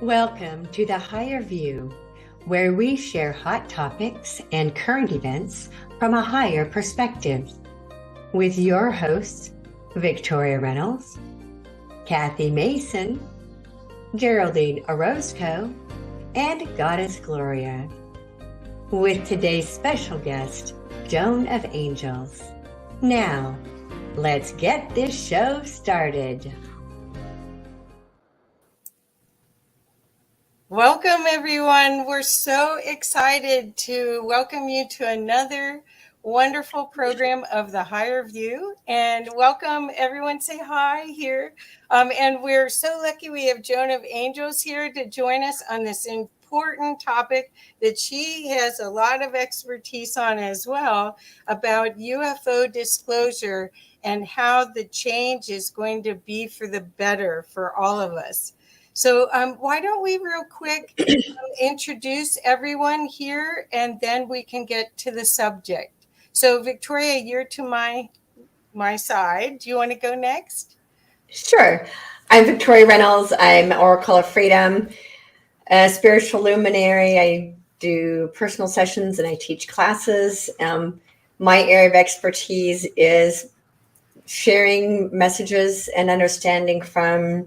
Welcome to The Higher View, where we share hot topics and current events from a higher perspective. With your hosts, Victoria Reynolds, Kathy Mason, Geraldine Orozco, and Goddess Gloria. With today's special guest, Joan of Angels. Now, let's get this show started. Welcome, everyone. We're so excited to welcome you to another wonderful program of The Higher View. And welcome, everyone. Say hi here. And we're so lucky we have Joan of Angels here to join us on this important topic that she has a lot of expertise on as well, about UFO disclosure and how the change is going to be for the better for all of us. So why don't we real quick introduce everyone here, and then we can get to the subject. So Victoria, you're to my side. Do you want to go next? Sure. I'm Victoria Reynolds. I'm Oracle of Freedom, a spiritual luminary. I do personal sessions and I teach classes. My area of expertise is sharing messages and understanding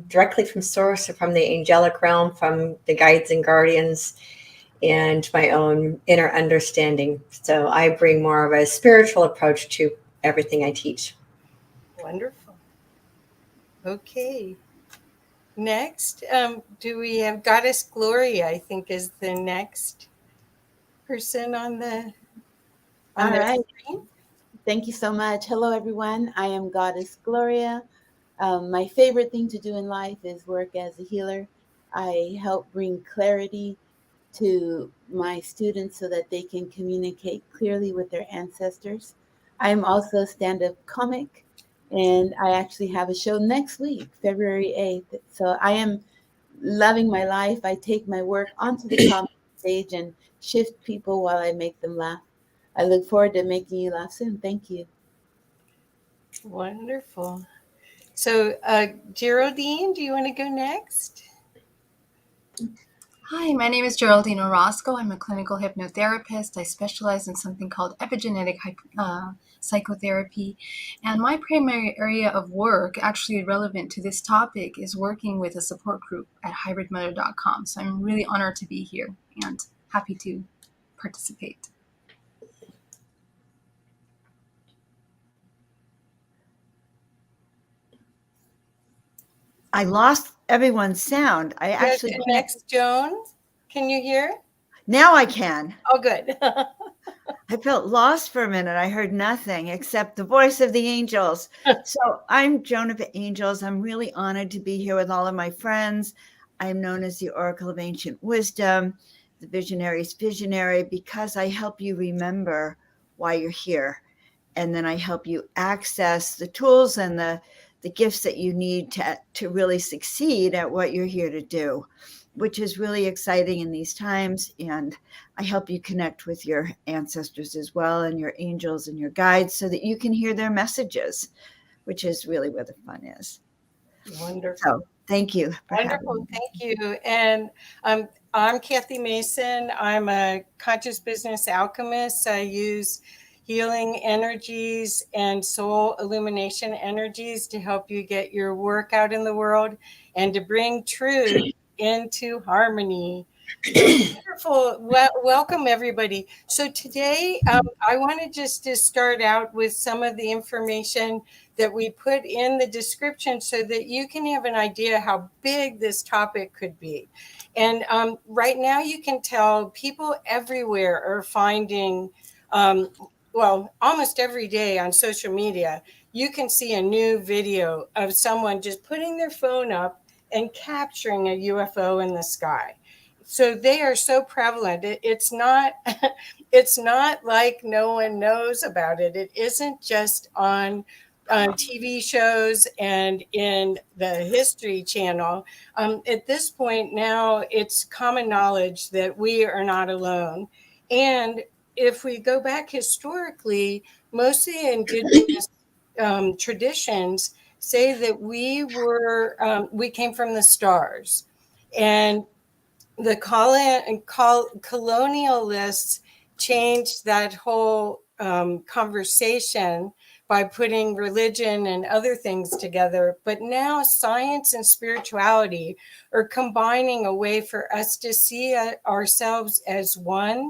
directly from source, or from the angelic realm, from the guides and guardians, and my own inner understanding. So I bring more of a spiritual approach to everything I teach. Wonderful. Okay. Next, do we have Goddess Gloria? I think is the next person on the screen. Thank you so much. Hello, everyone. I am Goddess Gloria. My favorite thing to do in life is work as a healer. I help bring clarity to my students so that they can communicate clearly with their ancestors. I am also a stand-up comic, and I actually have a show next week, February 8th. So I am loving my life. I take my work onto the comic stage and shift people while I make them laugh. I look forward to making you laugh soon. Thank you. Wonderful. So, Geraldine, do you want to go next? Hi, my name is Geraldine Orozco. I'm a clinical hypnotherapist. I specialize in something called epigenetic psychotherapy. And my primary area of work, actually relevant to this topic, is working with a support group at hybridmother.com. So I'm really honored to be here and happy to participate. I lost everyone's sound. I actually next, Joan. Can you hear? Now I can. Oh, good. I felt lost for a minute. I heard nothing except the voice of the angels. So I'm Joan of Angels. I'm really honored to be here with all of my friends. I'm known as the Oracle of Ancient Wisdom, the Visionary's Visionary, because I help you remember why you're here. And then I help you access the tools and the gifts that you need to really succeed at what you're here to do, which is really exciting in these times. And I help you connect with your ancestors as well, and your angels and your guides, so that you can hear their messages, which is really where the fun is. Wonderful. So thank you. Wonderful. Thank you. And I'm Kathy Mason. I'm a conscious business alchemist. I use healing energies and soul illumination energies to help you get your work out in the world and to bring truth into harmony. Wonderful. Welcome, everybody. So today, I wanted just to start out with some of the information that we put in the description so that you can have an idea how big this topic could be. And right now you can tell people everywhere are finding, almost every day on social media, you can see a new video of someone just putting their phone up and capturing a UFO in the sky. So they are so prevalent. It's not like no one knows about it. It isn't just on TV shows and in the History Channel. At this point now, it's common knowledge that we are not alone. And if we go back historically, most of the indigenous traditions say that we came from the stars. And the colonialists changed that whole conversation by putting religion and other things together. But now science and spirituality are combining a way for us to see ourselves as one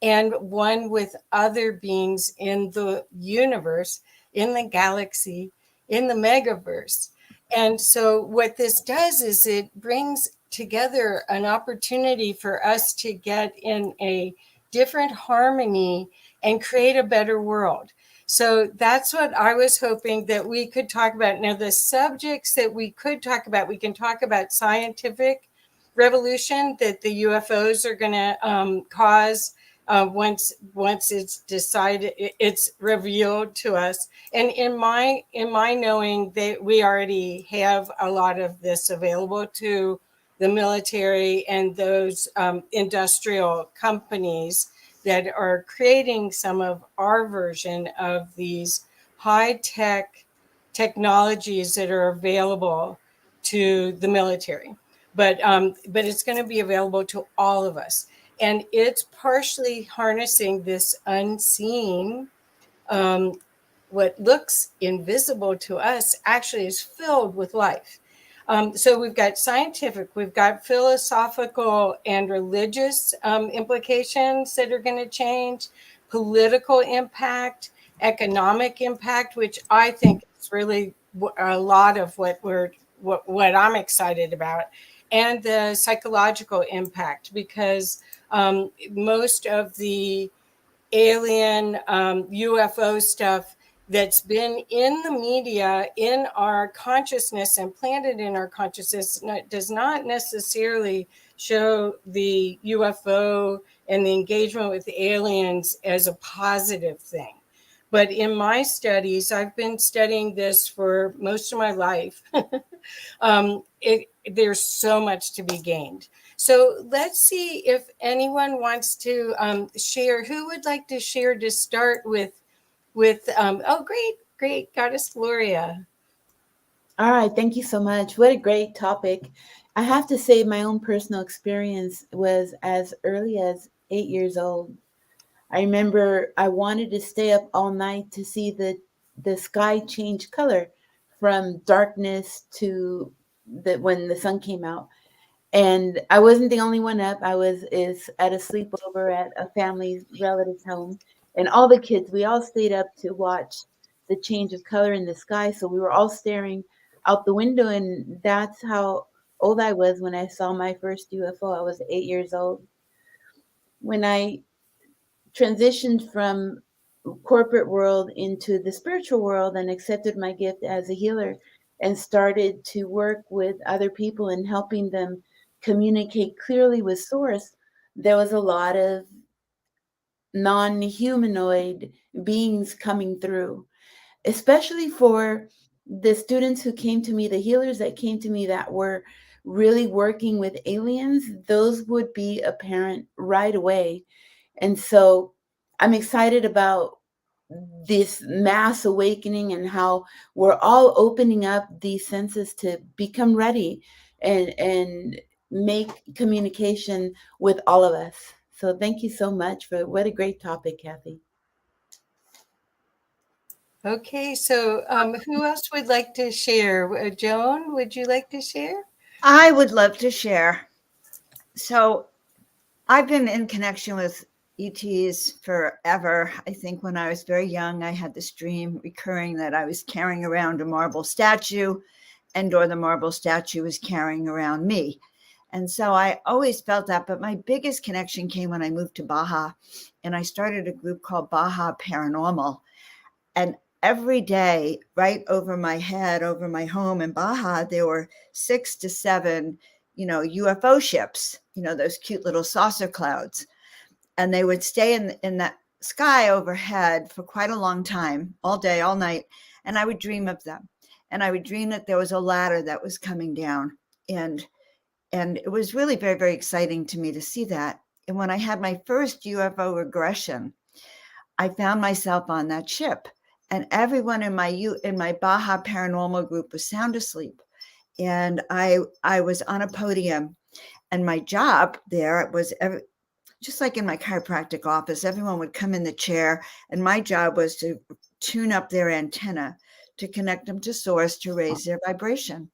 and one with other beings in the universe, in the galaxy, in the megaverse. And so what this does is it brings together an opportunity for us to get in a different harmony and create a better world. So that's what I was hoping that we could talk about. Now, the subjects that we could talk about, we can talk about scientific revolution that the UFOs are going to cause once it's decided, it's revealed to us. And in my knowing, that we already have a lot of this available to the military and those industrial companies that are creating some of our version of these high-tech technologies that are available to the military. But it's going to be available to all of us. And it's partially harnessing this unseen, what looks invisible to us actually is filled with life. So we've got scientific, we've got philosophical and religious implications that are going to change, political impact, economic impact, which I think is really a lot of what I'm excited about, and the psychological impact, because most of the alien UFO stuff that's been in the media, in our consciousness and planted in our consciousness, does not necessarily show the UFO and the engagement with the aliens as a positive thing. But in my studies, I've been studying this for most of my life. There's so much to be gained. So let's see if anyone wants to share. Who would like to share to start with? Oh, great, Goddess Gloria. All right, thank you so much. What a great topic. I have to say, my own personal experience was as early as 8 years old. I remember I wanted to stay up all night to see the sky change color from darkness to when the sun came out. And I wasn't the only one up. I was at a sleepover at a family relative's home, and all the kids, we all stayed up to watch the change of color in the sky. So we were all staring out the window, and that's how old I was when I saw my first UFO. I was 8 years old. When I transitioned from corporate world into the spiritual world and accepted my gift as a healer and started to work with other people and helping them communicate clearly with source, there was a lot of non-humanoid beings coming through, especially for the students who came to me, the healers that came to me that were really working with aliens. Those would be apparent right away. And so I'm excited about this mass awakening and how we're all opening up these senses to become ready and make communication with all of us. So thank you so much for what a great topic, Kathy. Okay, so who else would like to share? Joan, would you like to share? I would love to share. So I've been in connection with ETs forever. I think when I was very young, I had this dream recurring that I was carrying around a marble statue, or the marble statue was carrying around me. And so I always felt that. But my biggest connection came when I moved to Baja, and I started a group called Baja Paranormal. And every day, right over my head, over my home in Baja, there were 6 to 7, UFO ships, those cute little saucer clouds. And they would stay in that sky overhead for quite a long time, all day, all night. And I would dream of them. And I would dream that there was a ladder that was coming down. And it was really very, very exciting to me to see that. And when I had my first UFO regression, I found myself on that ship. And everyone in my Baja Paranormal group was sound asleep. And I was on a podium, And my job there was just like in my chiropractic office, everyone would come in the chair, and my job was to tune up their antenna to connect them to source to raise their vibration.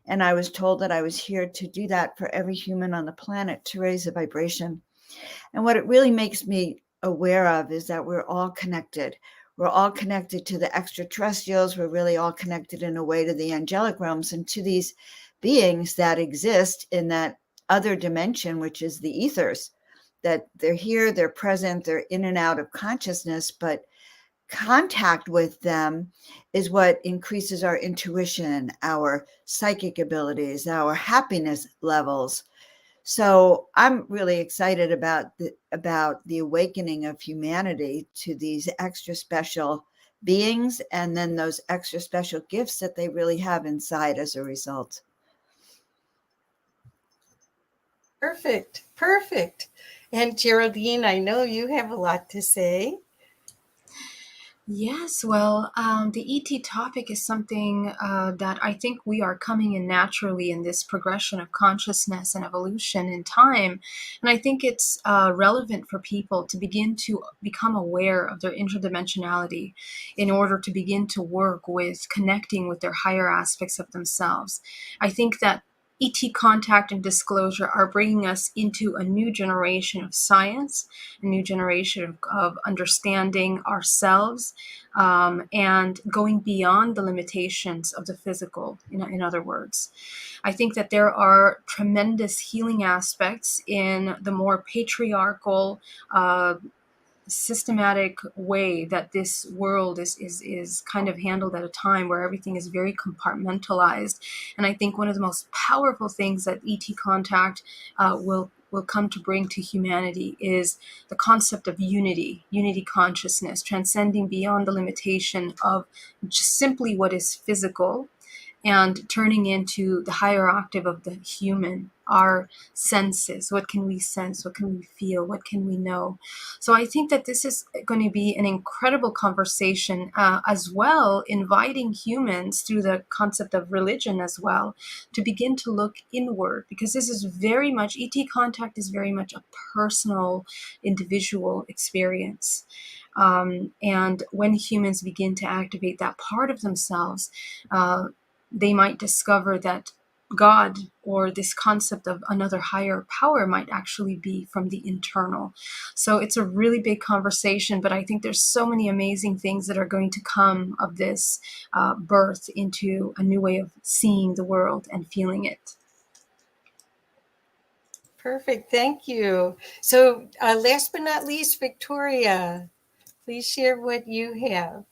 And I was told that I was here to do that for every human on the planet, to raise the vibration. And what it really makes me aware of is that we're all connected. We're all connected to the extraterrestrials. We're really all connected in a way to the angelic realms and to these beings that exist in that other dimension, which is the ethers, that they're here, they're present, they're in and out of consciousness, but contact with them is what increases our intuition, our psychic abilities, our happiness levels. So I'm really excited about the awakening of humanity to these extra special beings, and then those extra special gifts that they really have inside as a result. Perfect. Perfect. And Geraldine, I know you have a lot to say. Yes, well, the ET topic is something that I think we are coming in naturally in this progression of consciousness and evolution in time. And I think it's relevant for people to begin to become aware of their interdimensionality in order to begin to work with connecting with their higher aspects of themselves. I think that ET contact and disclosure are bringing us into a new generation of science, a new generation of understanding ourselves, and going beyond the limitations of the physical, in other words. I think that there are tremendous healing aspects in the more patriarchal, systematic way that this world is kind of handled at a time where everything is very compartmentalized. And I think one of the most powerful things that ET contact will come to bring to humanity is the concept of unity consciousness, transcending beyond the limitation of just simply what is physical and turning into the higher octave of the human, our senses. What can we sense? What can we feel? What can we know? So I think that this is going to be an incredible conversation, as well, inviting humans through the concept of religion as well, to begin to look inward, because this is very much, ET contact is very much a personal, individual experience. And when humans begin to activate that part of themselves, they might discover that God, or this concept of another higher power, might actually be from the internal. So it's a really big conversation, but I think there's so many amazing things that are going to come of this birth into a new way of seeing the world and feeling it. Perfect. Thank you. So last but not least, Victoria, please share what you have.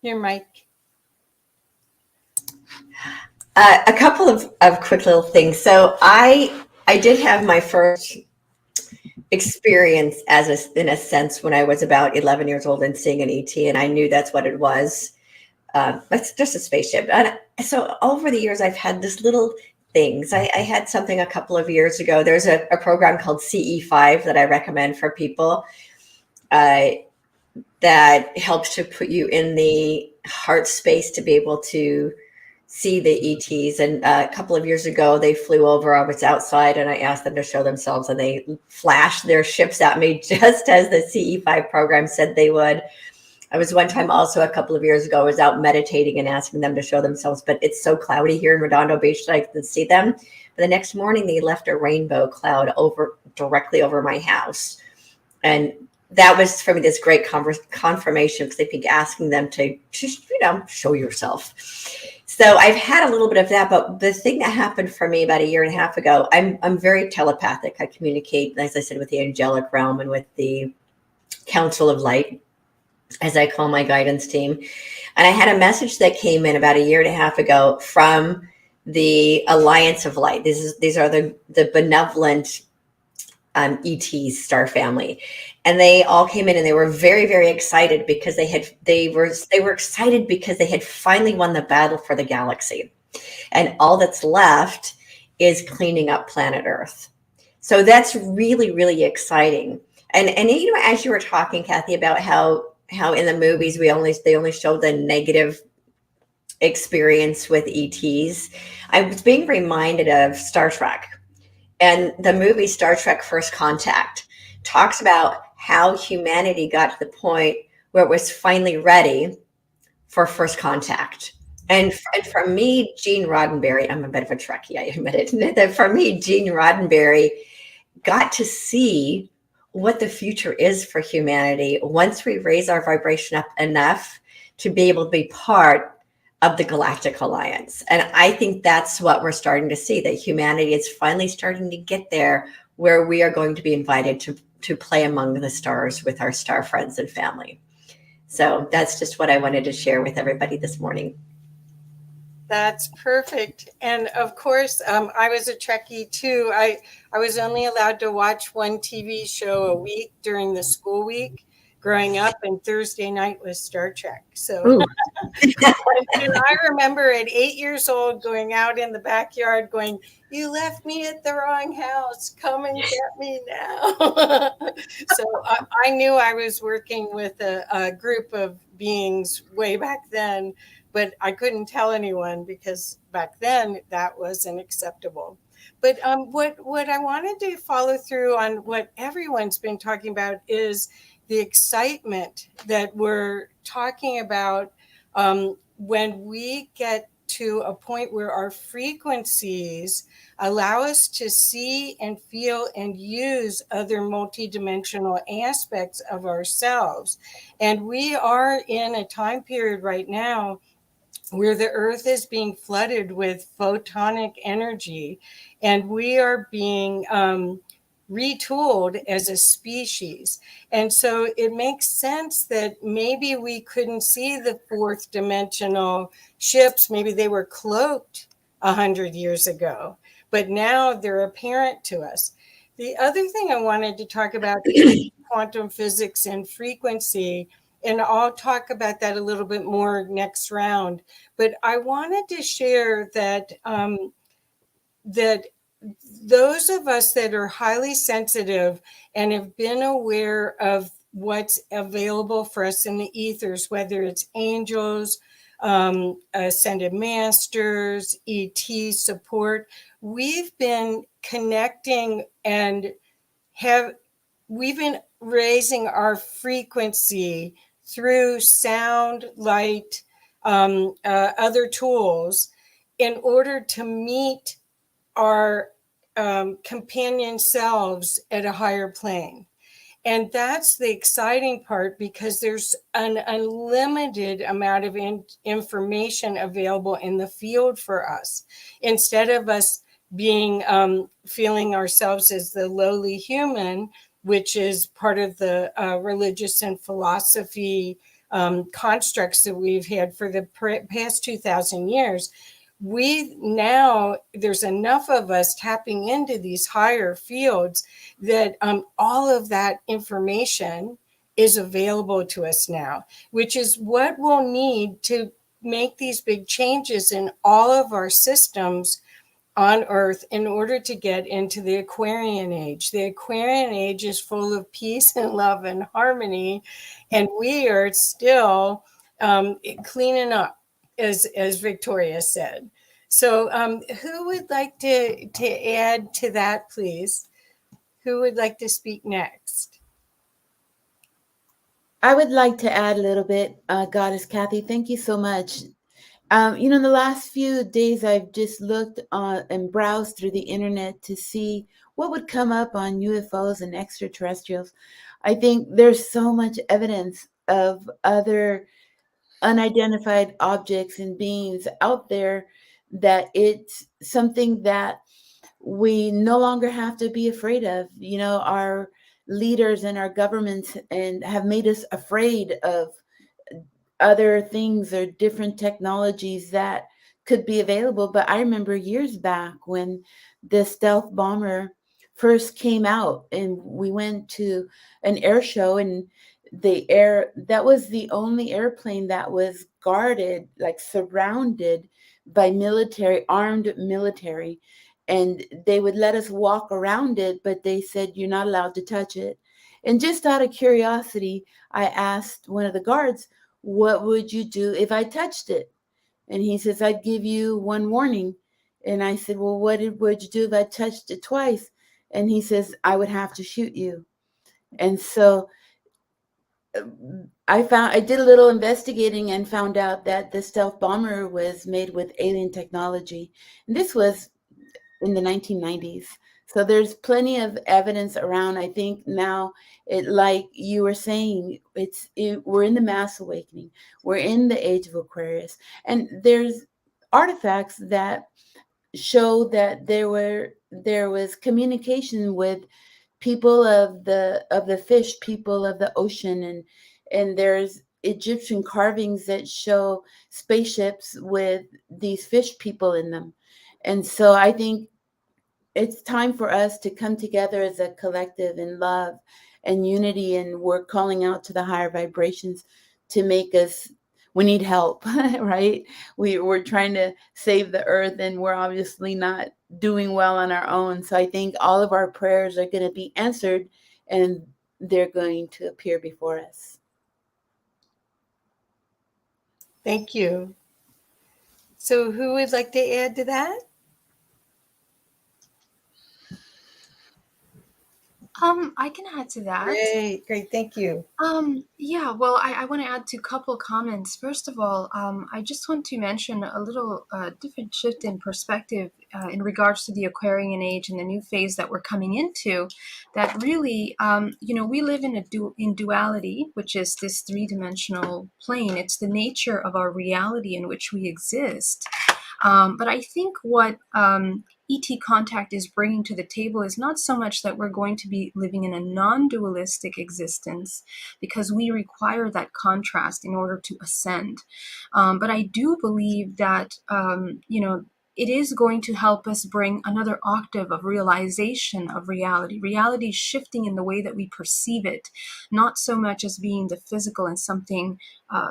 Your mic. A couple of quick little things. So I did have my first experience in a sense when I was about 11 years old and seeing an ET, and I knew that's what it was. It's just a spaceship. And so over the years, I've had this little things. I had something a couple of years ago. There's a program called CE5 that I recommend for people that helps to put you in the heart space to be able to see the ETs. And a couple of years ago, they flew over. I was outside and I asked them to show themselves, and they flashed their ships at me just as the CE5 program said they would. I was one time also a couple of years ago, I was out meditating and asking them to show themselves, but it's so cloudy here in Redondo Beach that I couldn't see them. But the next morning, they left a rainbow cloud directly over my house. And that was for me this great confirmation, because I think asking them to just, show yourself. So I've had a little bit of that, but the thing that happened for me about a year and a half ago, I'm very telepathic. I communicate, as I said, with the angelic realm and with the Council of Light, as I call my guidance team. And I had a message that came in about a year and a half ago from the Alliance of Light. These are the benevolent ETs, star family, and they all came in and they were very, very excited because they were excited because they had finally won the battle for the galaxy, and all that's left is cleaning up planet Earth. So that's really, really exciting. And as you were talking, Kathy, about how in the movies they only show the negative experience with ETs, I was being reminded of Star Trek. And the movie Star Trek First Contact talks about how humanity got to the point where it was finally ready for first contact. And for me, Gene Roddenberry, I'm a bit of a Trekkie, I admit it. That for me, Gene Roddenberry got to see what the future is for humanity once we raise our vibration up enough to be able to be part of the Galactic Alliance. And I think that's what we're starting to see, that humanity is finally starting to get there, where we are going to be invited to play among the stars with our star friends and family. So that's just what I wanted to share with everybody this morning. That's perfect. And of course, I was a Trekkie too. I was only allowed to watch one TV show a week during the school week growing up, and Thursday night was Star Trek. So and I remember at 8 years old going out in the backyard going, "You left me at the wrong house. Come and get me now." So I knew I was working with a group of beings way back then, but I couldn't tell anyone because back then that wasn't acceptable. But what I wanted to follow through on what everyone's been talking about is the excitement that we're talking about when we get to a point where our frequencies allow us to see and feel and use other multidimensional aspects of ourselves. And we are in a time period right now where the earth is being flooded with photonic energy, and we are being retooled as a species. And so it makes sense that maybe we couldn't see the fourth dimensional ships. Maybe they were cloaked 100 years ago, but now they're apparent to us. The other thing I wanted to talk about is quantum physics and frequency. And I'll talk about that a little bit more next round. But I wanted to share that that those of us that are highly sensitive and have been aware of what's available for us in the ethers, whether it's angels, ascended masters, ET support, we've been connecting and we've been raising our frequency through sound, light, other tools in order to meet our companion selves at a higher plane. And that's the exciting part, because there's an unlimited amount of information available in the field for us. Instead of us being feeling ourselves as the lowly human, which is part of the religious and philosophy constructs that we've had for the past 2,000 years, there's enough of us tapping into these higher fields that all of that information is available to us now, which is what we'll need to make these big changes in all of our systems on Earth in order to get into the Aquarian age. The Aquarian age is full of peace and love and harmony, and we are still cleaning up, as Victoria said. So who would like to add to that, please? Who would like to speak next? I would like to add a little bit, Goddess Kathy. Thank you so much. In the last few days, I've just looked and browsed through the internet to see what would come up on UFOs and extraterrestrials. I think there's so much evidence of other unidentified objects and beings out there that it's something that we no longer have to be afraid of. Our leaders and our governments and have made us afraid of other things or different technologies that could be available. But I remember years back when the stealth bomber first came out and we went to an air show, and that was the only airplane that was guarded, like surrounded by armed military. And they would let us walk around it, but they said, you're not allowed to touch it. And just out of curiosity, I asked one of the guards, what would you do if I touched it? And he says, I'd give you one warning. And I said, well, would you do if I touched it twice? And he says, I would have to shoot you. And so I did a little investigating and found out that the stealth bomber was made with alien technology. And this was in the 1990s. So there's plenty of evidence around. I think now, like you were saying, we're in the mass awakening. We're in the age of Aquarius, and there's artifacts that show that there was communication with people of the fish, people of the ocean, and there's Egyptian carvings that show spaceships with these fish people in them. And so I think it's time for us to come together as a collective in love and unity, and we're calling out to the higher vibrations to make us, we need help, right? We're trying to save the earth, and we're obviously not doing well on our own. So I think all of our prayers are going to be answered, and they're going to appear before us. Thank you. So who would like to add to that? I can add to that. Great, thank you. Yeah, well, I want to add to a couple comments. First of all, I just want to mention a little different shift in perspective in regards to the Aquarian age and the new phase that we're coming into. That really, we live in in duality, which is this three-dimensional plane. It's the nature of our reality in which we exist. But I think what ET contact is bringing to the table is not so much that we're going to be living in a non-dualistic existence, because we require that contrast in order to ascend. But I do believe that, it is going to help us bring another octave of realization of reality. Reality shifting in the way that we perceive it, not so much as being the physical and something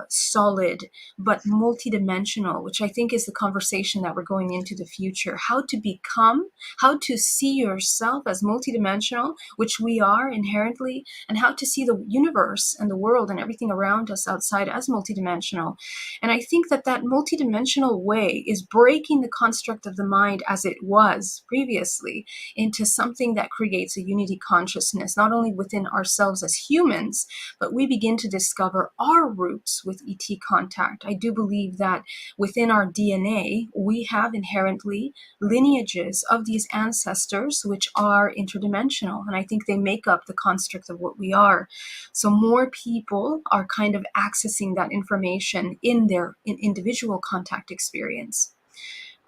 solid, but multidimensional, which I think is the conversation that we're going into the future. How to see yourself as multidimensional, which we are inherently, and how to see the universe and the world and everything around us outside as multidimensional. And I think that multidimensional way is breaking the construct of the mind as it was previously into something that creates a unity consciousness, not only within ourselves as humans, but we begin to discover our roots with ET contact. I do believe that within our DNA, we have inherently lineages of these ancestors which are interdimensional, and I think they make up the construct of what we are. So more people are kind of accessing that information in their individual contact experience.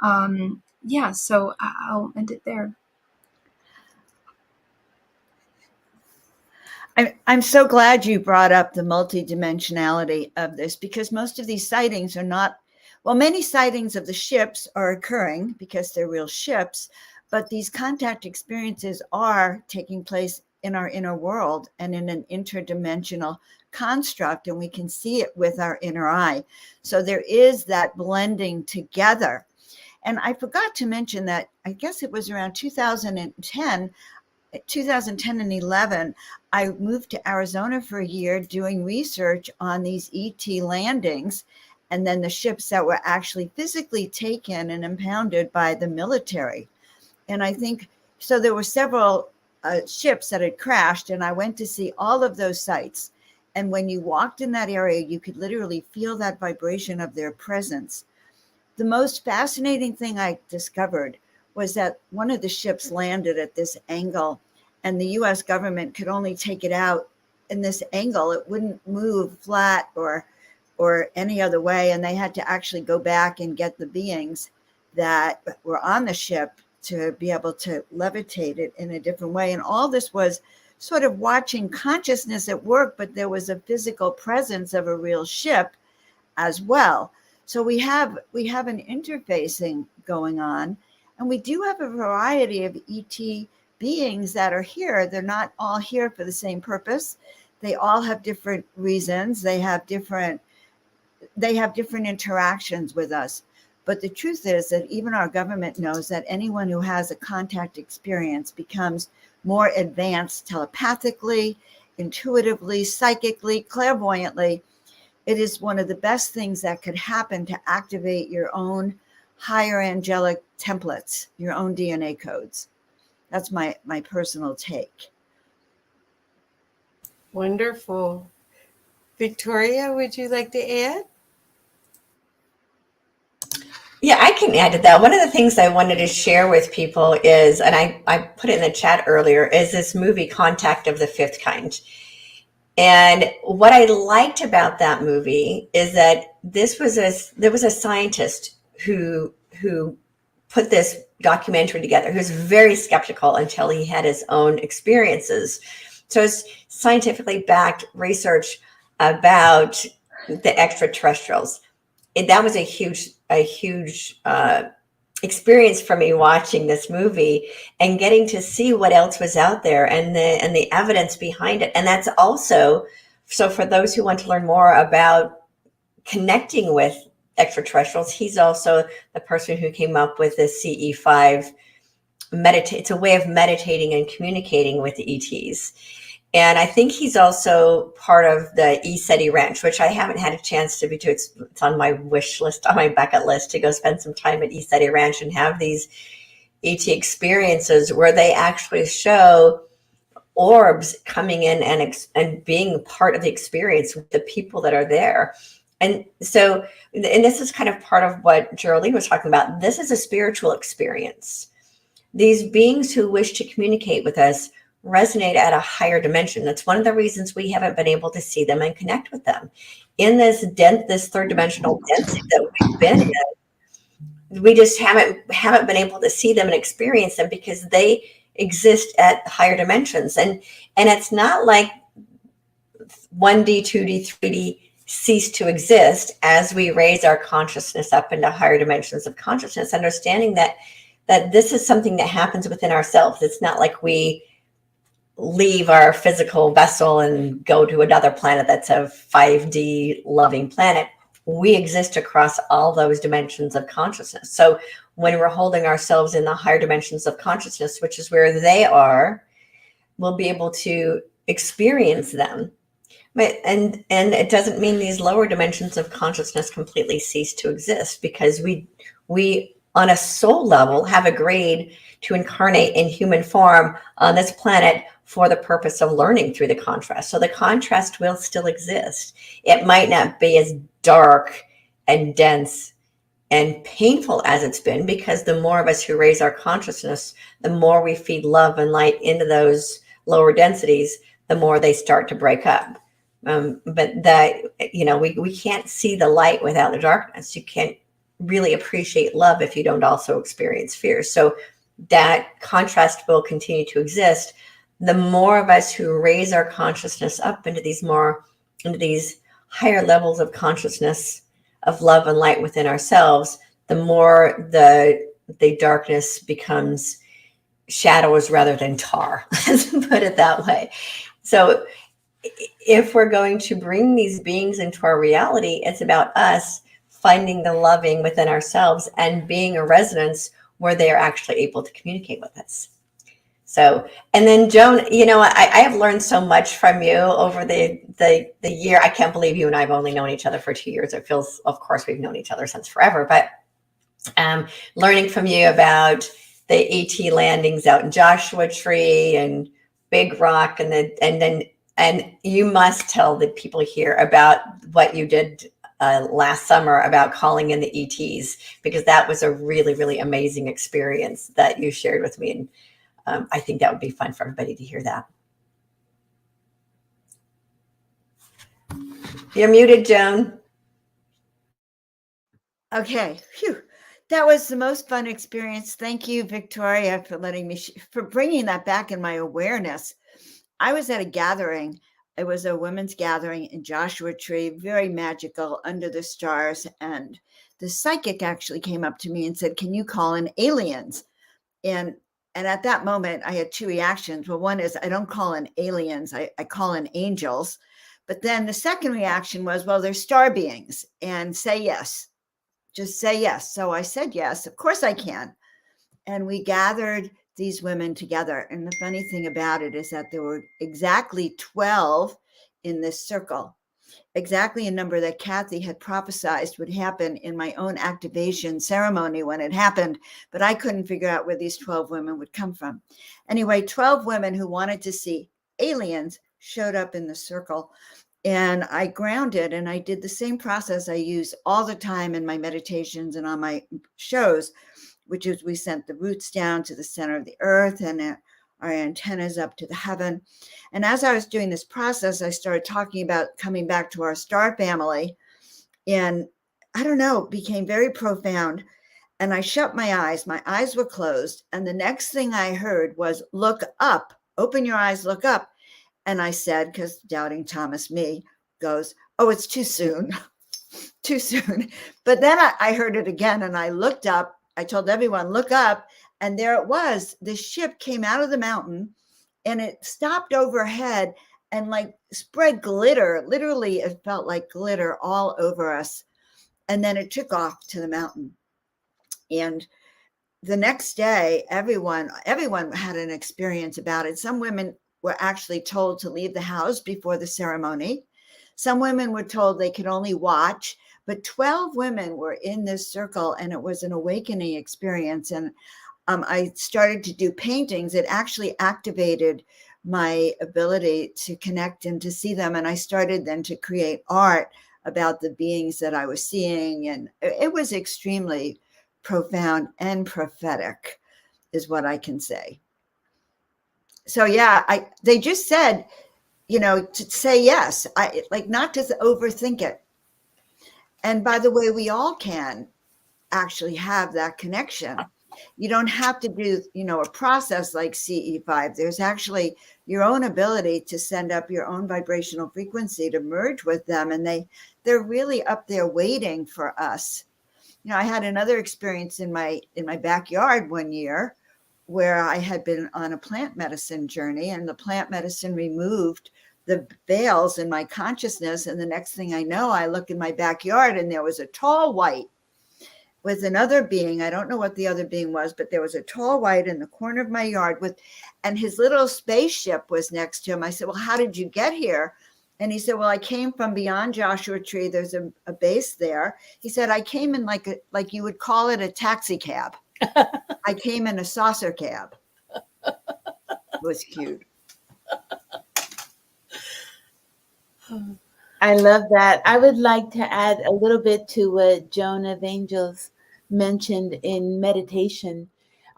So I'll end it there. I'm so glad you brought up the multidimensionality of this, because most of these sightings are not, well, many sightings of the ships are occurring because they're real ships, but these contact experiences are taking place in our inner world and in an interdimensional construct, and we can see it with our inner eye. So there is that blending together. And I forgot to mention that I guess it was around 2010 and 11, I moved to Arizona for a year doing research on these ET landings, and then the ships that were actually physically taken and impounded by the military. And I think, so there were several ships that had crashed, and I went to see all of those sites. And when you walked in that area, you could literally feel that vibration of their presence. The most fascinating thing I discovered was that one of the ships landed at this angle, and the US government could only take it out in this angle. It wouldn't move flat or any other way. And they had to actually go back and get the beings that were on the ship to be able to levitate it in a different way. And all this was sort of watching consciousness at work, but there was a physical presence of a real ship as well. So we have an interfacing going on. And we do have a variety of ET beings that are here. They're not all here for the same purpose. They all have different reasons. They have different interactions with us. But the truth is that even our government knows that anyone who has a contact experience becomes more advanced telepathically, intuitively, psychically, clairvoyantly. It is one of the best things that could happen to activate your own higher angelic templates, your own DNA codes. That's my personal take. Wonderful. Victoria, would you like to add? Yeah, I can add to that. One of the things I wanted to share with people is, and I put it in the chat earlier, is this movie Contact of the Fifth Kind. And what I liked about that movie is that there was a scientist who put this documentary together who's very skeptical until he had his own experiences. So it's scientifically backed research about the extraterrestrials. That was a huge experience for me watching this movie and getting to see what else was out there and the evidence behind it. And that's also, so for those who want to learn more about connecting with extraterrestrials, he's also the person who came up with the CE5 meditate. It's a way of meditating and communicating with the ETs. And I think he's also part of the ESETI Ranch, which I haven't had a chance to be to. It's on my wish list, on my bucket list, to go spend some time at ESETI Ranch and have these ET experiences where they actually show orbs coming in and being part of the experience with the people that are there. And so, and this is kind of part of what Geraldine was talking about. This is a spiritual experience. These beings who wish to communicate with us resonate at a higher dimension. That's one of the reasons we haven't been able to see them and connect with them. In this third dimensional density that we've been in, we just haven't been able to see them and experience them because they exist at higher dimensions. And it's not like 1D, 2D, 3D cease to exist as we raise our consciousness up into higher dimensions of consciousness, understanding that this is something that happens within ourselves. It's not like we leave our physical vessel and go to another planet that's a 5D loving planet. We exist across all those dimensions of consciousness. So when we're holding ourselves in the higher dimensions of consciousness, which is where they are, we'll be able to experience them. But and it doesn't mean these lower dimensions of consciousness completely cease to exist, because we on a soul level have agreed to incarnate in human form on this planet for the purpose of learning through the contrast. So the contrast will still exist. It might not be as dark and dense and painful as it's been, because the more of us who raise our consciousness, the more we feed love and light into those lower densities, the more they start to break up. But that, we can't see the light without the darkness. You can't really appreciate love if you don't also experience fear. So that contrast will continue to exist. The more of us who raise our consciousness up into these higher levels of consciousness of love and light within ourselves, the more the darkness becomes shadows rather than tar. Let's put it that way. So if we're going to bring these beings into our reality, it's about us finding the loving within ourselves and being a resonance where they are actually able to communicate with us. So, and then Joan, I have learned so much from you over the year. I can't believe you and I have only known each other for 2 years. It feels, of course, we've known each other since forever, but learning from you about the ET landings out in Joshua Tree and Big Rock, and you must tell the people here about what you did last summer about calling in the ETs, because that was a really, really amazing experience that you shared with me. And I think that would be fun for everybody to hear that. You're muted, Joan. Okay. Phew. That was the most fun experience. Thank you, Victoria, for letting me, for bringing that back in my awareness. I was at a gathering. It was a women's gathering in Joshua Tree, very magical, under the stars. And the psychic actually came up to me and said, "Can you call in aliens?" And at that moment, I had two reactions. Well, one is I don't call in aliens, I call in angels. But then the second reaction was, well, they're star beings, and say yes. Just say yes. So I said yes, of course I can. And we gathered these women together. And the funny thing about it is that there were exactly 12 in this circle. exactly a number that Kathy had prophesized would happen in my own activation ceremony when it happened, but I couldn't figure out where these 12 women would come from. Anyway, 12 women who wanted to see aliens showed up in the circle, and I grounded, and I did the same process I use all the time in my meditations and on my shows, which is we sent the roots down to the center of the earth and our antennas up to the heaven. And as I was doing this process, I started talking about coming back to our star family. And I don't know, it became very profound. And I shut my eyes were closed. And the next thing I heard was, look up, open your eyes, look up. And I said, because doubting Thomas me goes, oh, it's too soon, too soon. But then I heard it again and I looked up. I told everyone, look up. And there it was. The ship came out of the mountain and it stopped overhead and like spread glitter. Literally, it felt like glitter all over us. And then it took off to the mountain. And the next day, everyone had an experience about it. Some women were actually told to leave the house before the ceremony. Some women were told they could only watch, but 12 women were in this circle, and it was an awakening experience. And I started to do paintings. It actually activated my ability to connect and to see them. And I started then to create art about the beings that I was seeing. And it was extremely profound and prophetic, is what I can say. So yeah, they just said, to say yes, not to overthink it. And by the way, we all can actually have that connection. You don't have to do, a process like CE5. There's actually your own ability to send up your own vibrational frequency to merge with them. And they're really up there waiting for us. I had another experience in my backyard one year where I had been on a plant medicine journey, and the plant medicine removed the veils in my consciousness. And the next thing I know, I look in my backyard and there was a tall white with another being. I don't know what the other being was, but there was a tall white in the corner of my yard and his little spaceship was next to him. I said, well, how did you get here? And he said, well, I came from beyond Joshua Tree. There's a base there. He said, I came in like you would call it a taxi cab. I came in a saucer cab. It was cute. I love that. I would like to add a little bit to what Joan of Angels mentioned in meditation.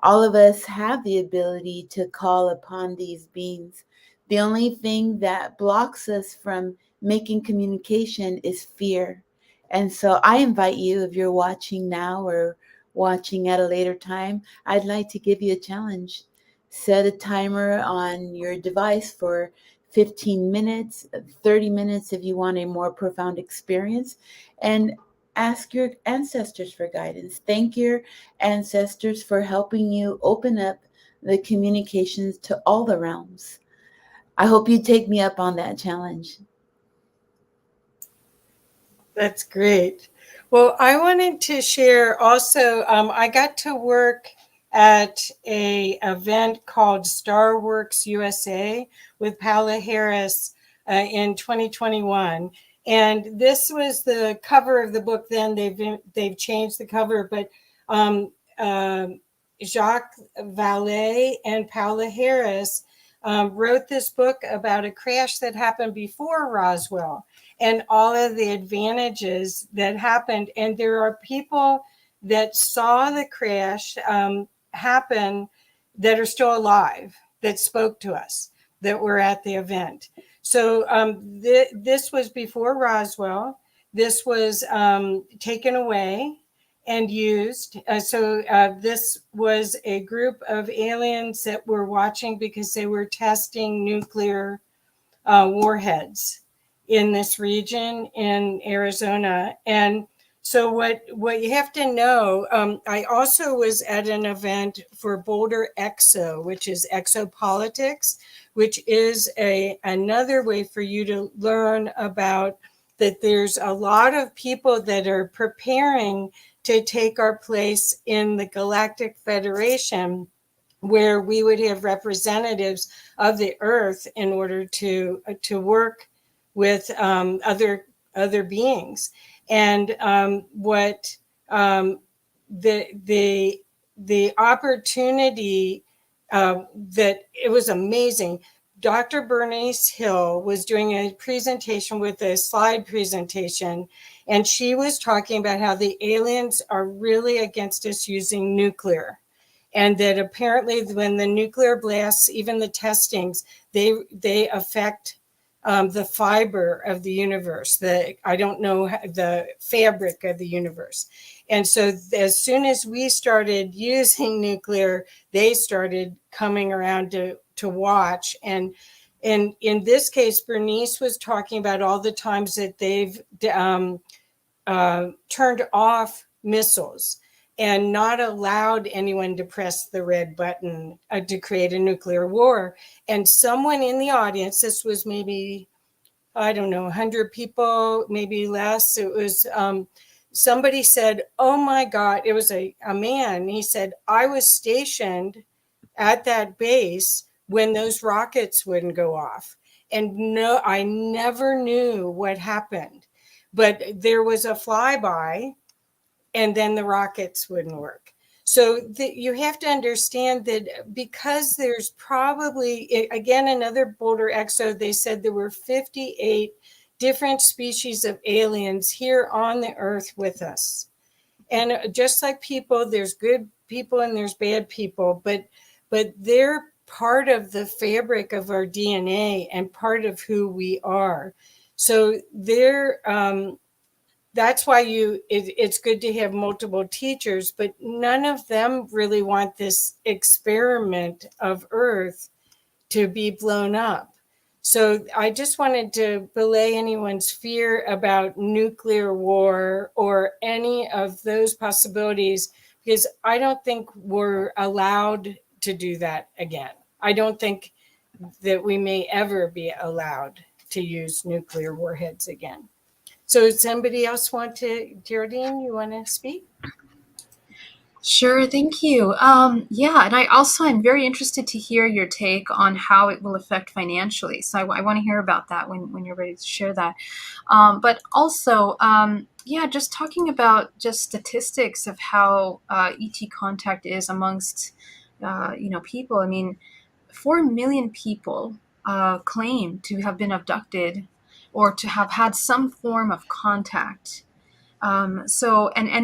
All of us have the ability to call upon these beings. The only thing that blocks us from making communication is fear. And so I invite you, if you're watching now or watching at a later time, I'd like to give you a challenge. Set a timer on your device for 15 minutes, 30 minutes if you want a more profound experience, and ask your ancestors for guidance. Thank your ancestors for helping you open up the communications to all the realms. I hope you take me up on that challenge. That's great. Well, I wanted to share also, I got to work at a event called Starworks USA with Paola Harris in 2021. And this was the cover of the book then. They've changed the cover, but Jacques Vallée and Paola Harris wrote this book about a crash that happened before Roswell and all of the advantages that happened. And there are people that saw the crash happen that are still alive, that spoke to us, that were at the event. So this was before Roswell. This was taken away and used. This was a group of aliens that were watching because they were testing nuclear warheads in this region in Arizona. And so what you have to know, I also was at an event for Boulder Exo, which is exopolitics, which is another way for you to learn about that there's a lot of people that are preparing to take our place in the Galactic Federation, where we would have representatives of the Earth in order to work with other beings. And what the opportunity that it was amazing. Dr. Bernice Hill was doing a presentation with a slide presentation, and she was talking about how the aliens are really against us using nuclear. And that apparently when the nuclear blasts, even the testings, they affect the fiber of the universe, the fabric of the universe. And so as soon as we started using nuclear, they started coming around to watch. And in this case, Bernice was talking about all the times that they've turned off missiles and not allowed anyone to press the red button to create a nuclear war. And someone in the audience, this was maybe, I don't know, 100 people, maybe less. It was somebody said, oh my God, it was a man. He said, I was stationed at that base when those rockets wouldn't go off. And no, I never knew what happened. But there was a flyby, and then the rockets wouldn't work. So you have to understand that because there's probably, again, another Boulder Exo, they said there were 58 different species of aliens here on the earth with us. And just like people, there's good people and there's bad people, but they're part of the fabric of our DNA and part of who we are. So that's why it's good to have multiple teachers, but none of them really want this experiment of Earth to be blown up. So I just wanted to belay anyone's fear about nuclear war or any of those possibilities, because I don't think we're allowed to do that again. I don't think that we may ever be allowed to use nuclear warheads again. So does somebody else want to, Geraldine, you want to speak? Sure, thank you. Yeah, and I'm very interested to hear your take on how it will affect financially. So I want to hear about that when you're ready to share that. But also, yeah, just talking about just statistics of how ET contact is amongst, people. I mean, 4 million people claim to have been abducted or to have had some form of contact. And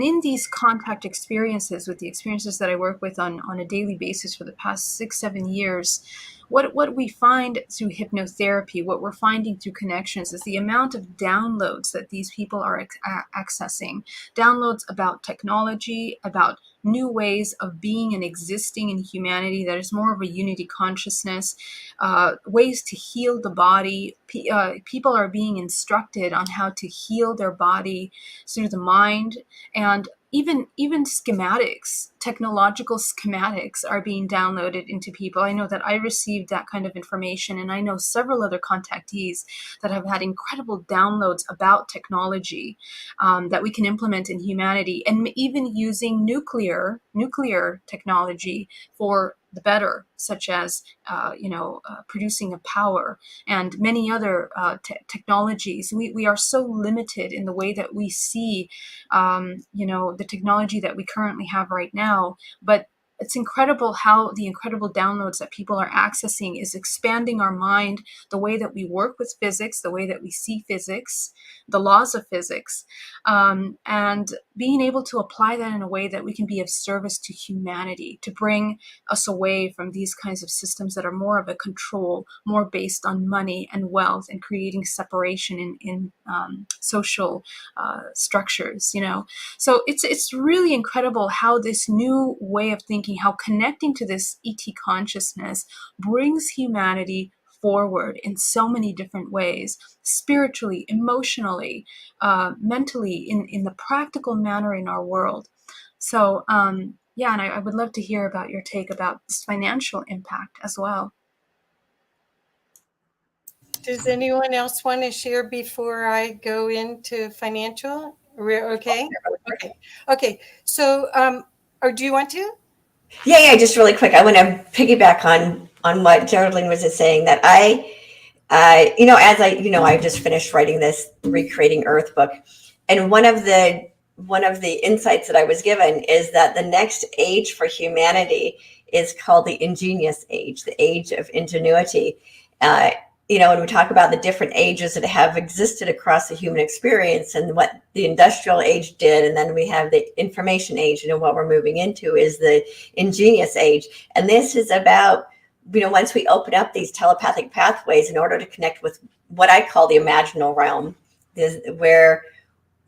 in these contact experiences, with the experiences that I work with on a daily basis for the past 6-7 years, what we find through hypnotherapy, what we're finding through connections, is the amount of downloads that these people are accessing. Downloads about technology, about new ways of being and existing in humanity that is more of a unity consciousness, ways to heal the body. People are being instructed on how to heal their body through the mind, and even schematics, technological schematics are being downloaded into people. I know that I received that kind of information, and I know several other contactees that have had incredible downloads about technology that we can implement in humanity, and even using nuclear technology for the better, such as producing a power and many other technologies. We are so limited in the way that we see the technology that we currently have right now, but it's incredible how the incredible downloads that people are accessing is expanding our mind, the way that we work with physics, the way that we see physics, the laws of physics, and being able to apply that in a way that we can be of service to humanity, to bring us away from these kinds of systems that are more of a control, more based on money and wealth and creating separation in social structures, So it's really incredible how this new way of thinking, how connecting to this ET consciousness brings humanity forward in so many different ways, spiritually, emotionally, mentally, in the practical manner in our world. So, yeah, and I would love to hear about your take about this financial impact as well. Does anyone else want to share before I go into financial? Okay. Okay. So, or do you want to? Yeah, just really quick. I want to piggyback on what Geraldine was just saying, that As I just finished writing this Recreating Earth book, and one of the insights that I was given is that the next age for humanity is called the ingenious age, the age of ingenuity. Uh, when we talk about the different ages that have existed across the human experience and what the industrial age did, and then we have the information age, what we're moving into is the ingenious age. And this is about, once we open up these telepathic pathways in order to connect with what I call the imaginal realm, is where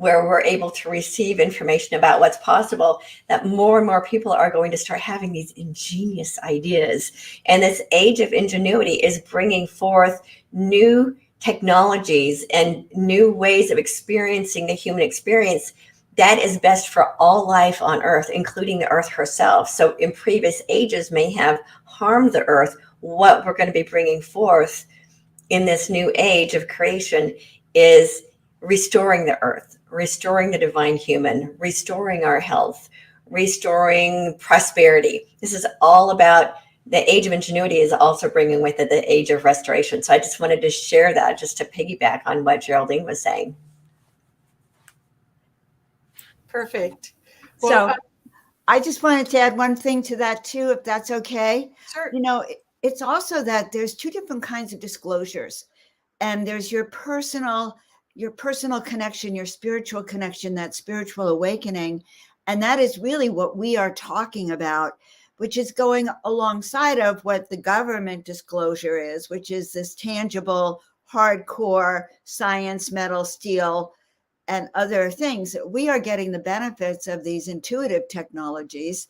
we're able to receive information about what's possible, that more and more people are going to start having these ingenious ideas. And this age of ingenuity is bringing forth new technologies and new ways of experiencing the human experience that is best for all life on Earth, including the Earth herself. So in previous ages may have harmed the Earth. What we're going to be bringing forth in this new age of creation is restoring the Earth, restoring the divine human, restoring our health, restoring prosperity. This is all about the age of ingenuity, is also bringing with it the age of restoration. So I just wanted to share that, just to piggyback on what Geraldine was saying. Perfect. Well, so I just wanted to add one thing to that too, if that's okay. Sure. It's also that there's two different kinds of disclosures, and there's your personal connection, your spiritual connection, that spiritual awakening. And that is really what we are talking about, which is going alongside of what the government disclosure is, which is this tangible, hardcore science, metal, steel, and other things. We are getting the benefits of these intuitive technologies.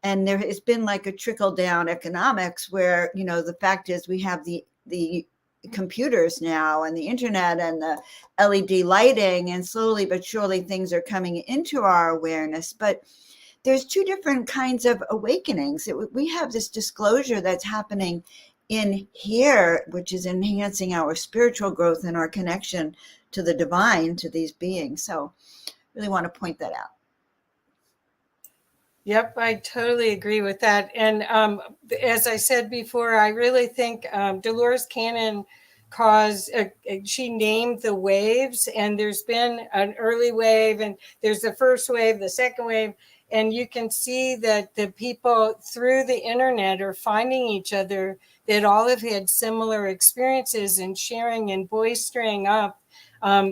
And there has been like a trickle down economics where, the fact is we have the computers now and the internet and the LED lighting, and slowly but surely things are coming into our awareness. But there's two different kinds of awakenings. We have this disclosure that's happening in here, which is enhancing our spiritual growth and our connection to the divine, to these beings. So really want to point that out. Yep, I totally agree with that. And as I said before, I really think Dolores Cannon she named the waves, and there's been an early wave, and there's the first wave, the second wave, and you can see that the people through the internet are finding each other, that all have had similar experiences, and sharing and boistering up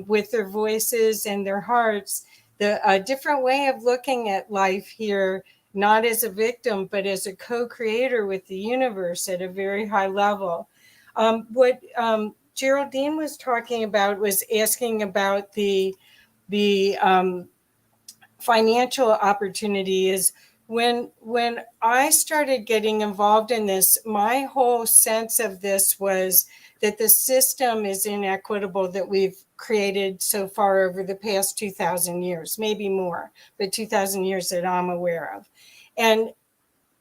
with their voices and their hearts, a different way of looking at life here, not as a victim, but as a co-creator with the universe at a very high level. What Geraldine was talking about was asking about the financial opportunity. Is when I started getting involved in this, my whole sense of this was that the system is inequitable that we've created so far over the past 2,000 years, maybe more, but 2,000 years that I'm aware of. And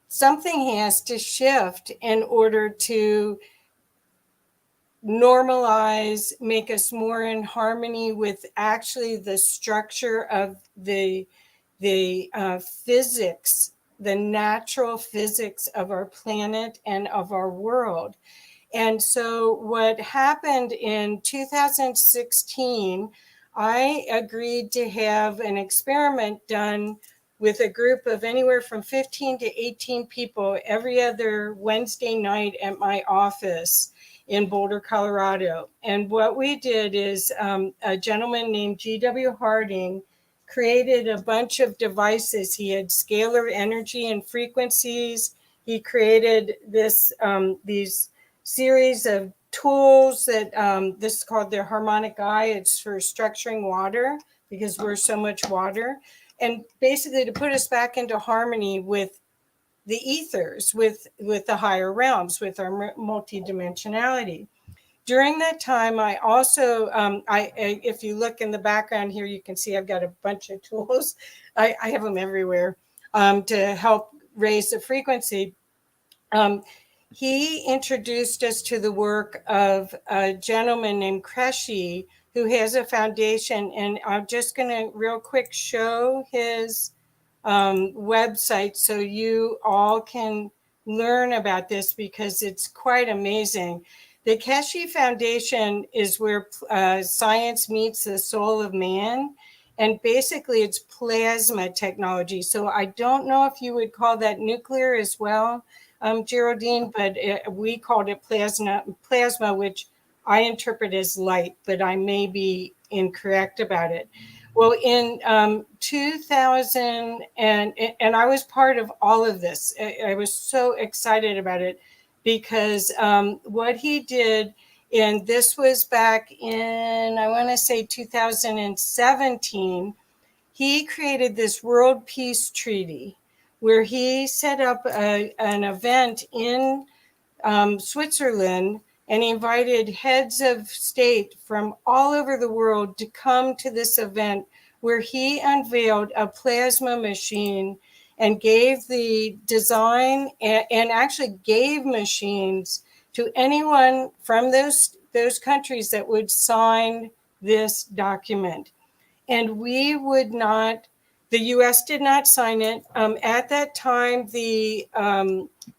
something has to shift in order to normalize, make us more in harmony with actually the structure of the physics, the natural physics of our planet and of our world. And so what happened in 2016, I agreed to have an experiment done with a group of anywhere from 15 to 18 people every other Wednesday night at my office in Boulder, Colorado. And what we did is a gentleman named G.W. Harding created a bunch of devices. He had scalar energy and frequencies. He created these series of tools that this is called the harmonic eye. It's for structuring water because we're so much water. And basically to put us back into harmony with the ethers, with the higher realms, with our multidimensionality. During that time, I also, if you look in the background here, you can see I've got a bunch of tools. I have them everywhere to help raise the frequency. He introduced us to the work of a gentleman named Kreshe, who has a foundation, and I'm just going to real quick show his website so you all can learn about this because it's quite amazing. The Keshe Foundation is where science meets the soul of man. And basically, it's plasma technology. So I don't know if you would call that nuclear as well, Geraldine, but we called it plasma, which I interpret as light, but I may be incorrect about it. Well, in 2000, and I was part of all of this. I was so excited about it because what he did, and this was back in, I want to say 2017, he created this World Peace Treaty where he set up an event in Switzerland, and he invited heads of state from all over the world to come to this event where he unveiled a plasma machine and gave the design and actually gave machines to anyone from those countries that would sign this document. And we would not, the US did not sign it. At that time, the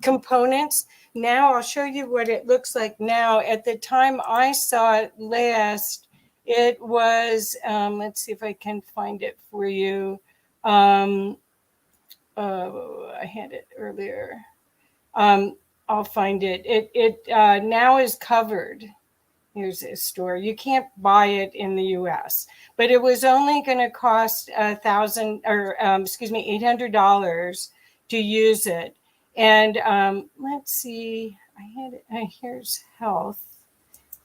components, now I'll show you what it looks like now. At the time I saw it last, it was, let's see if I can find it for you. I had it earlier. I'll find it. It now is covered. Here's a store. You can't buy it in the U.S., but it was only going to cost $800 to use it. And let's see, I had it. Here's health.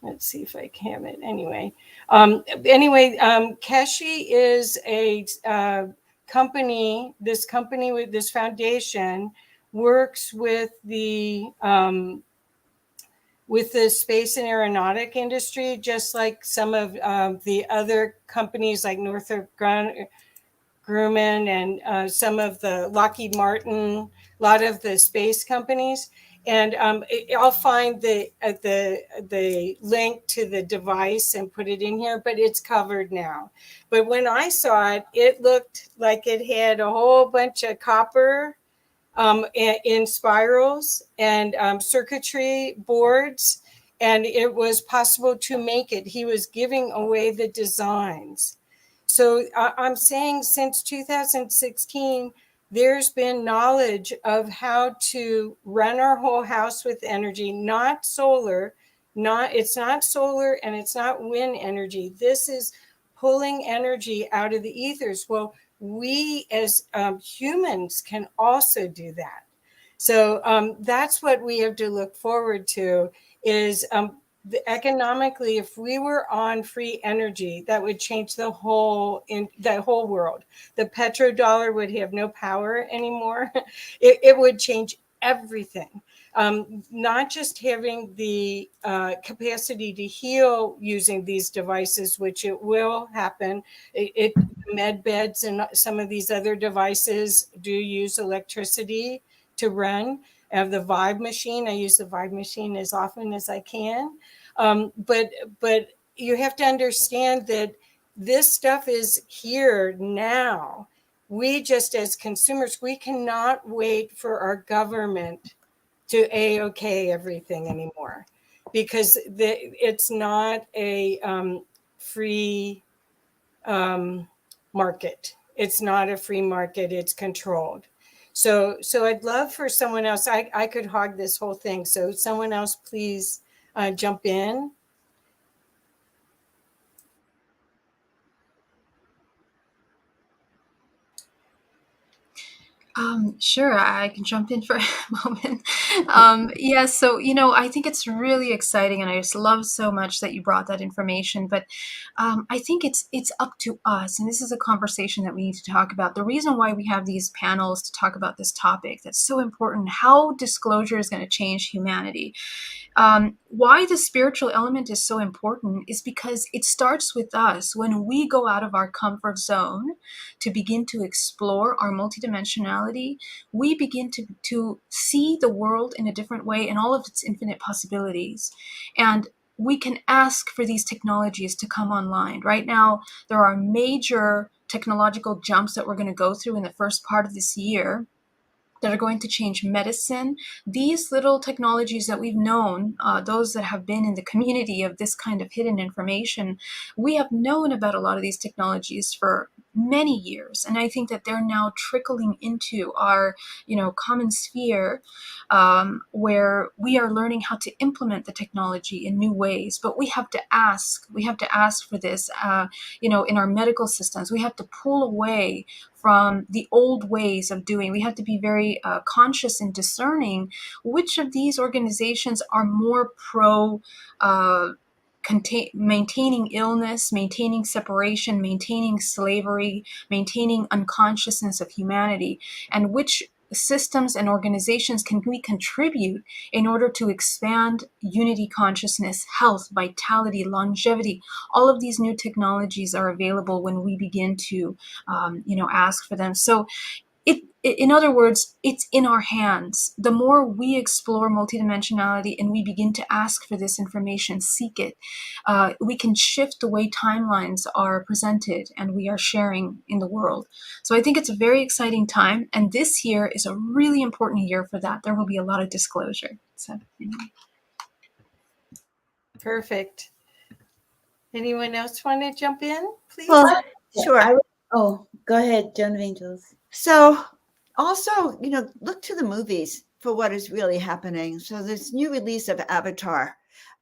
Let's see if I can have it. Anyway, Keshe is a company. This company with this foundation works with the space and aeronautic industry, just like some of the other companies like Northrop Grumman and some of the Lockheed Martin, a lot of the space companies. And I'll find the link to the device and put it in here, but it's covered now. But when I saw it, it looked like it had a whole bunch of copper in spirals and circuitry boards, and it was possible to make it. He was giving away the designs. So I'm saying since 2016, there's been knowledge of how to run our whole house with energy, not solar, it's not solar and it's not wind energy. This is pulling energy out of the ethers. Well, we as humans can also do that. So that's what we have to look forward to is economically, if we were on free energy, that would change the whole world. The petrodollar would have no power anymore. It would change everything. Not just having the capacity to heal using these devices, which it will happen. Med beds and some of these other devices do use electricity to run. I have the Vibe machine. I use the Vibe machine as often as I can. But you have to understand that this stuff is here now. We just as consumers, we cannot wait for our government to A-OK everything anymore, because it's not a free market. It's not a free market. It's controlled. So I'd love for someone else. I could hog this whole thing. So someone else, please jump in. Sure, I can jump in for a moment. Yeah, so, I think it's really exciting, and I just love so much that you brought that information. But I think it's up to us, and this is a conversation that we need to talk about. The reason why we have these panels to talk about this topic that's so important, how disclosure is going to change humanity. Why the spiritual element is so important is because it starts with us. When we go out of our comfort zone to begin to explore our multidimensionality, we begin to see the world in a different way and all of its infinite possibilities. And we can ask for these technologies to come online. Right now, there are major technological jumps that we're going to go through in the first part of this year. that are going to change medicine. These little technologies that we've known, those that have been in the community of this kind of hidden information, we have known about a lot of these technologies for many years. And I think that they're now trickling into our, common sphere, where we are learning how to implement the technology in new ways. But we have to ask for this, in our medical systems. We have to pull away from the old ways of doing. We have to be very conscious in discerning which of these organizations are more pro maintaining illness, maintaining separation, maintaining slavery, maintaining unconsciousness of humanity, and which systems and organizations can we contribute in order to expand unity consciousness, health, vitality, longevity. All of these new technologies are available when we begin to, ask for them. So in other words, it's in our hands. The more we explore multidimensionality and we begin to ask for this information, seek it, we can shift the way timelines are presented and we are sharing in the world. So I think it's a very exciting time. And this year is a really important year for that. There will be a lot of disclosure. So anyway. Perfect. Anyone else want to jump in, please? Well, sure. Go ahead, Joan of Angels. So also, look to the movies for what is really happening. So this new release of Avatar,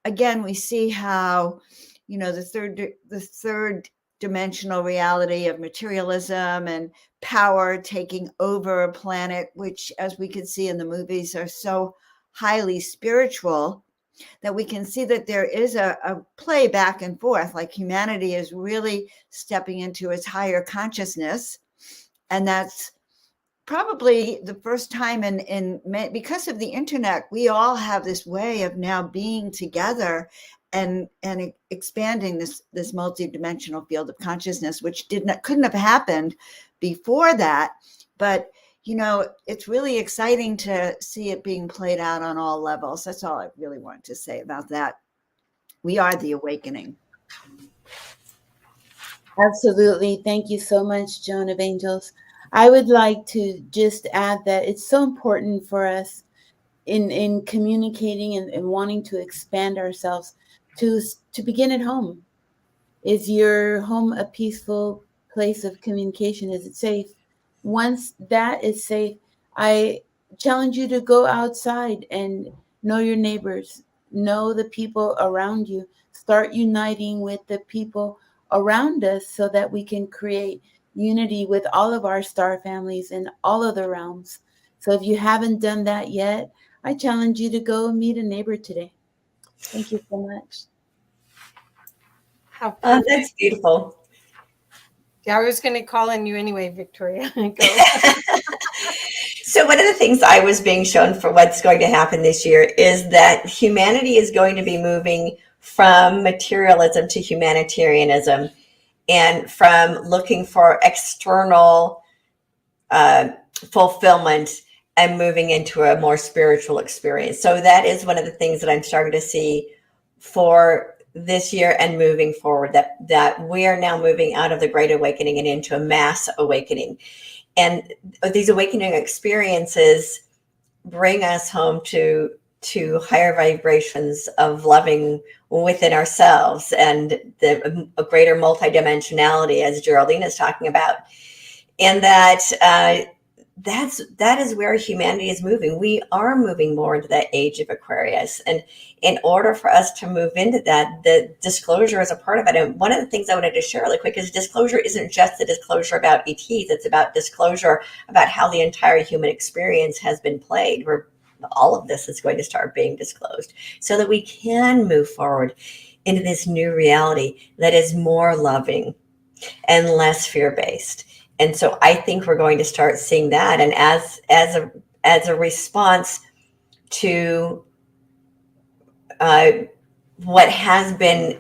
again, we see how, the third dimensional reality of materialism and power taking over a planet, which, as we can see in the movies, are so highly spiritual, that we can see that there is a play back and forth, like humanity is really stepping into its higher consciousness. And that's probably the first time because of the internet, we all have this way of now being together and expanding this multidimensional field of consciousness, which couldn't have happened before that. But it's really exciting to see it being played out on all levels. That's all I really want to say about that. We are the awakening. Absolutely. Thank you so much, Joan of Angels. I would like to just add that it's so important for us in communicating and wanting to expand ourselves to begin at home. Is your home a peaceful place of communication? Is it safe? Once that is safe, I challenge you to go outside and know your neighbors, know the people around you, start uniting with the people around us so that we can create unity with all of our star families in all of the realms. So if you haven't done that yet, I challenge you to go meet a neighbor today. Thank you so much. That's beautiful. Yeah, I was going to call on you anyway, Victoria. Go. So one of the things I was being shown for what's going to happen this year is that humanity is going to be moving from materialism to humanitarianism, and from looking for external fulfillment and moving into a more spiritual experience. So that is one of the things that I'm starting to see for this year and moving forward, that we are now moving out of the Great Awakening and into a mass awakening. And these awakening experiences bring us home to higher vibrations of loving within ourselves and a greater multidimensionality, as Geraldine is talking about. And that is where humanity is moving. We are moving more into that age of Aquarius. And in order for us to move into that, the disclosure is a part of it. And one of the things I wanted to share really quick is disclosure isn't just the disclosure about ETs. It's about disclosure about how the entire human experience has been played, where all of this is going to start being disclosed so that we can move forward into this new reality that is more loving and less fear-based. And so I think we're going to start seeing that. And as a response to what has been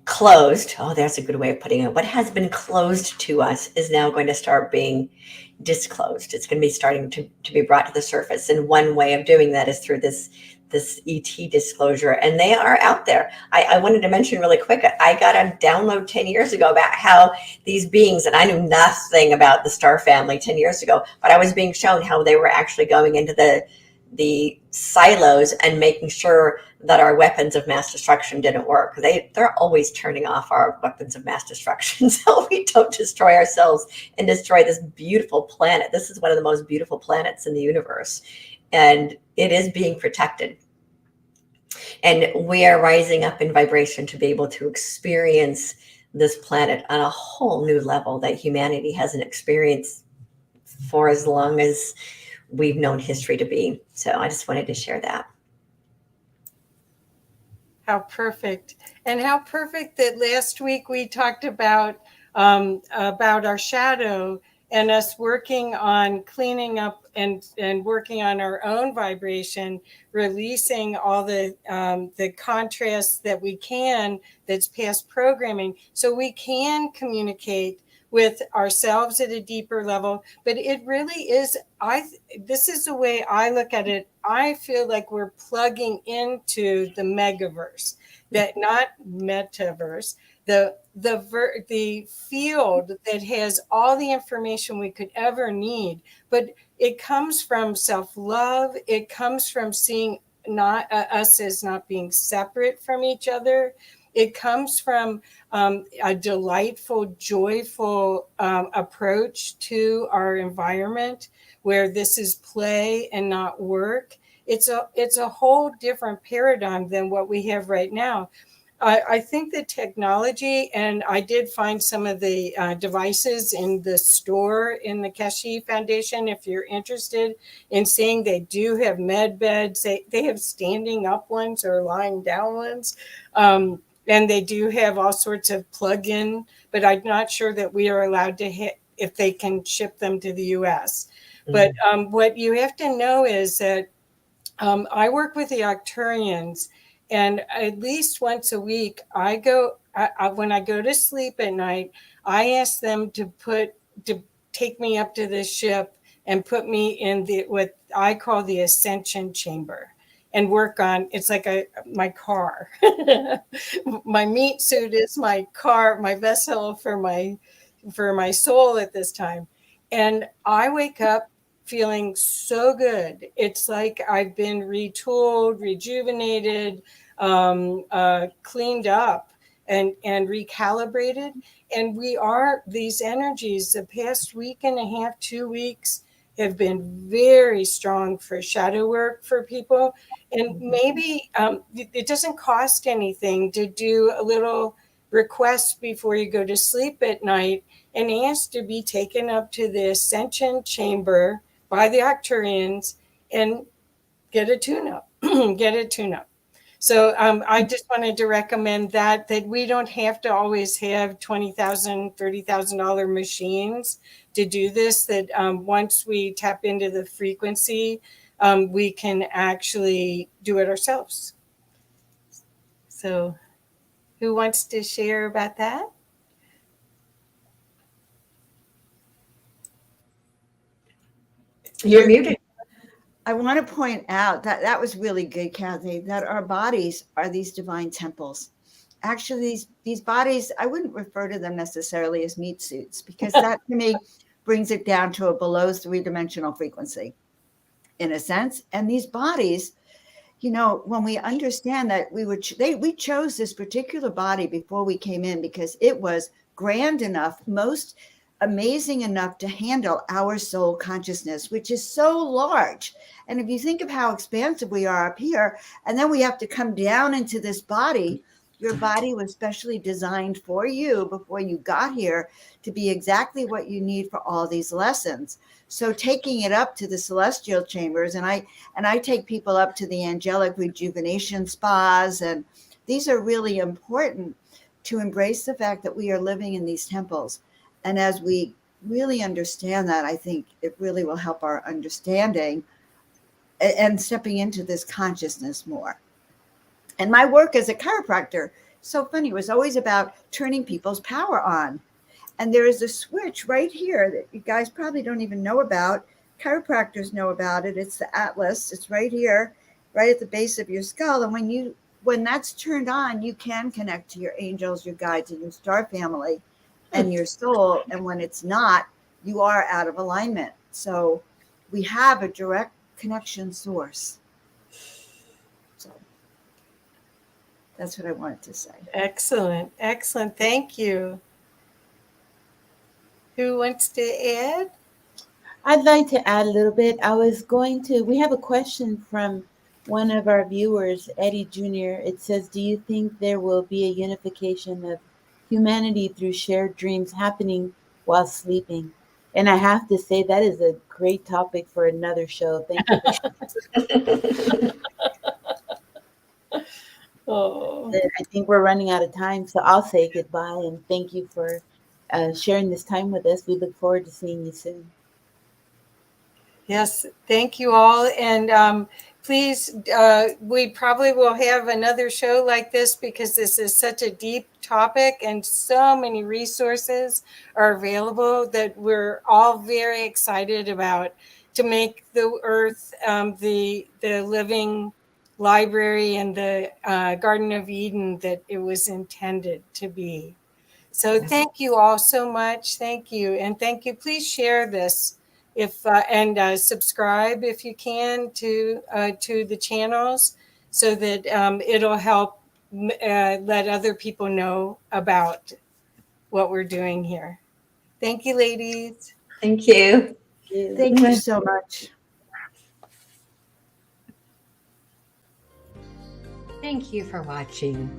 closed, that's a good way of putting it. What has been closed to us is now going to start being disclosed. It's going to be starting to be brought to the surface. And one way of doing that is through this this ET disclosure, and they are out there. I wanted to mention really quick, I got a download 10 years ago about how these beings, and I knew nothing about the star family 10 years ago, but I was being shown how they were actually going into the silos and making sure that our weapons of mass destruction didn't work. They're always turning off our weapons of mass destruction so we don't destroy ourselves and destroy this beautiful planet. This is one of the most beautiful planets in the universe, and it is being protected. And we are rising up in vibration to be able to experience this planet on a whole new level that humanity hasn't experienced for as long as we've known history to be. So I just wanted to share that. How perfect. And how perfect that last week we talked about our shadow and us working on cleaning up and working on our own vibration, releasing all the contrast that we can, that's past programming, so we can communicate with ourselves at a deeper level. But it really is, this is the way I look at it. I feel like we're plugging into the megaverse, that not metaverse, the field that has all the information we could ever need. But it comes from self-love. It comes from seeing not us as not being separate from each other. It comes from a delightful, joyful approach to our environment, where this is play and not work. It's a whole different paradigm than what we have right now. I think the technology, and I did find some of the devices in the store in the Keshe Foundation. If you're interested in seeing, they do have med beds. They have standing up ones or lying down ones. And they do have all sorts of plug-in, but I'm not sure that we are allowed to hit if they can ship them to the U.S. Mm-hmm. But what you have to know is that I work with the Arcturians, and at least once a week, when I go to sleep at night, I ask them to take me up to the ship and put me in what I call the ascension chamber, and work on, it's like my car. My meat suit is my car, my vessel for my soul at this time. And I wake up feeling so good. It's like I've been retooled, rejuvenated, cleaned up, and recalibrated. And these energies, the past week and a half, 2 weeks, have been very strong for shadow work for people. And maybe it doesn't cost anything to do a little request before you go to sleep at night and ask to be taken up to the ascension chamber by the Arcturians and get a tune-up. So I just wanted to recommend that we don't have to always have $20,000, $30,000 machines to do this, that once we tap into the frequency, we can actually do it ourselves. So who wants to share about that? You're muted. I want to point out that was really good, Kathy, that our bodies are these divine temples. Actually, these bodies, I wouldn't refer to them necessarily as meat suits, because that to me brings it down to a below 3-dimensional frequency in a sense. And these bodies, when we understand that we chose this particular body before we came in because it was grand enough, most amazing enough to handle our soul consciousness, which is so large. And if you think of how expansive we are up here, and then we have to come down into this body, your body was specially designed for you before you got here to be exactly what you need for all these lessons. So taking it up to the celestial chambers, and I take people up to the angelic rejuvenation spas, and these are really important to embrace the fact that we are living in these temples. And as we really understand that, I think it really will help our understanding and stepping into this consciousness more. And my work as a chiropractor, so funny, was always about turning people's power on. And there is a switch right here that you guys probably don't even know about. Chiropractors know about it. It's the Atlas. It's right here. right at the base of your skull. And when that's turned on, you can connect to your angels, your guides, and your star family and your soul. And when it's not, you are out of alignment. So we have a direct connection source. So that's what I wanted to say. Excellent. Excellent. Thank you. Who wants to add? I'd like to add a little bit. We have a question from one of our viewers, Eddie Jr. It says, do you think there will be a unification of humanity through shared dreams happening while sleeping? And I have to say, that is a great topic for another show. Thank you. Oh, I think we're running out of time, so I'll say goodbye and thank you for sharing this time with us. We look forward to seeing you soon. yes. Thank you all. And please, we probably will have another show like this because this is such a deep topic and so many resources are available that we're all very excited about to make the earth the living library and the Garden of Eden that it was intended to be. So thank you all so much. Thank you. And thank you. Please share this and subscribe if you can to the channels so that it'll help let other people know about what we're doing here. Thank you, ladies. Thank you. Thank you so much. Thank you for watching.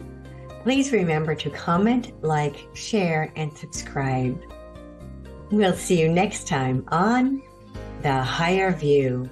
Please remember to comment, like, share, and subscribe. We'll see you next time on The Higher View.